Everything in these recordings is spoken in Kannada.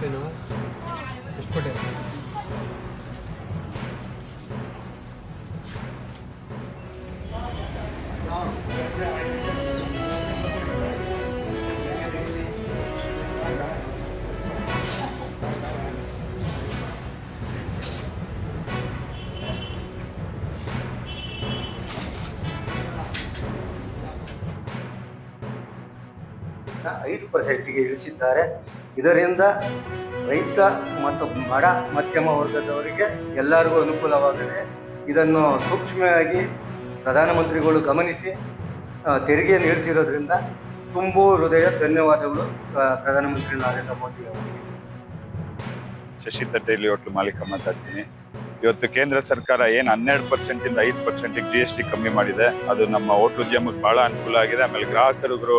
ಕೊಟ್ಟಿನ ಎಷ್ಟು ಕೊಟ್ಟೆ? ಐದು ಪರ್ಸೆಂಟಿಗೆ ಇಳಿಸಿದ್ದಾರೆ. ಇದರಿಂದ ರೈತ ಮತ್ತು ಬಡ ಮಧ್ಯಮ ವರ್ಗದವರಿಗೆ ಎಲ್ಲರಿಗೂ ಅನುಕೂಲವಾಗಿದೆ. ಇದನ್ನು ಸೂಕ್ಷ್ಮವಾಗಿ ಪ್ರಧಾನಮಂತ್ರಿಗಳು ಗಮನಿಸಿ ತೆರಿಗೆಯನ್ನು ಇಳಿಸಿರೋದ್ರಿಂದ ತುಂಬು ಹೃದಯ ಧನ್ಯವಾದಗಳು ಪ್ರಧಾನಮಂತ್ರಿ ನರೇಂದ್ರ ಮೋದಿ ಅವರಿಗೆ. ಶಶಿ ತಟ್ಟೇಲಿ ಹೋಟ್ಲು ಮಾಲೀಕ ಮಾತಾಡ್ತೀನಿ. ಇವತ್ತು ಕೇಂದ್ರ ಸರ್ಕಾರ ಏನು 12% 5% GST ಕಮ್ಮಿ ಮಾಡಿದೆ, ಅದು ನಮ್ಮ ಹೋಟ್ಲು ಉದ್ಯಮಕ್ಕೆ ಬಹಳ ಅನುಕೂಲ ಆಗಿದೆ. ಆಮೇಲೆ ಗ್ರಾಹಕರಿಗೂ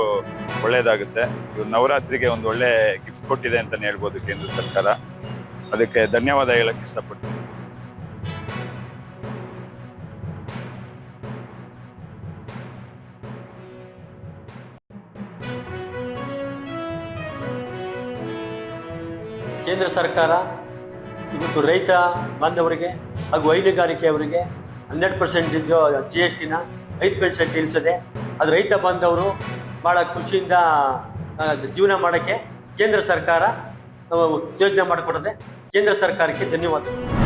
ಒಳ್ಳೇದಾಗುತ್ತೆ. ಇವ್ರು ನವರಾತ್ರಿಗೆ ಒಂದು ಒಳ್ಳೆ ಗಿಫ್ಟ್ ಕೊಟ್ಟಿದೆ ಅಂತಾನೆ ಹೇಳ್ಬೋದು ಕೇಂದ್ರ ಸರ್ಕಾರ. ಅದಕ್ಕೆ ಧನ್ಯವಾದ ಹೇಳಕ್ ಇಷ್ಟಪಡ್ತೀನಿ. ಕೇಂದ್ರ ಸರ್ಕಾರ ಇವತ್ತು ರೈತ ಬಾಂಧವರಿಗೆ ಹಾಗೂ ಹೈನುಗಾರಿಕೆಯವರಿಗೆ 12% GST 5% ಇಳಿಸಿದೆ. ಅದು ರೈತ ಬಾಂಧವರು ಭಾಳ ಖುಷಿಯಿಂದ ಜೀವನ ಮಾಡೋಕ್ಕೆ ಕೇಂದ್ರ ಸರ್ಕಾರ ಯೋಜನೆ ಮಾಡಿಕೊಟ್ಟಿದೆ. ಕೇಂದ್ರ ಸರ್ಕಾರಕ್ಕೆ ಧನ್ಯವಾದಗಳು.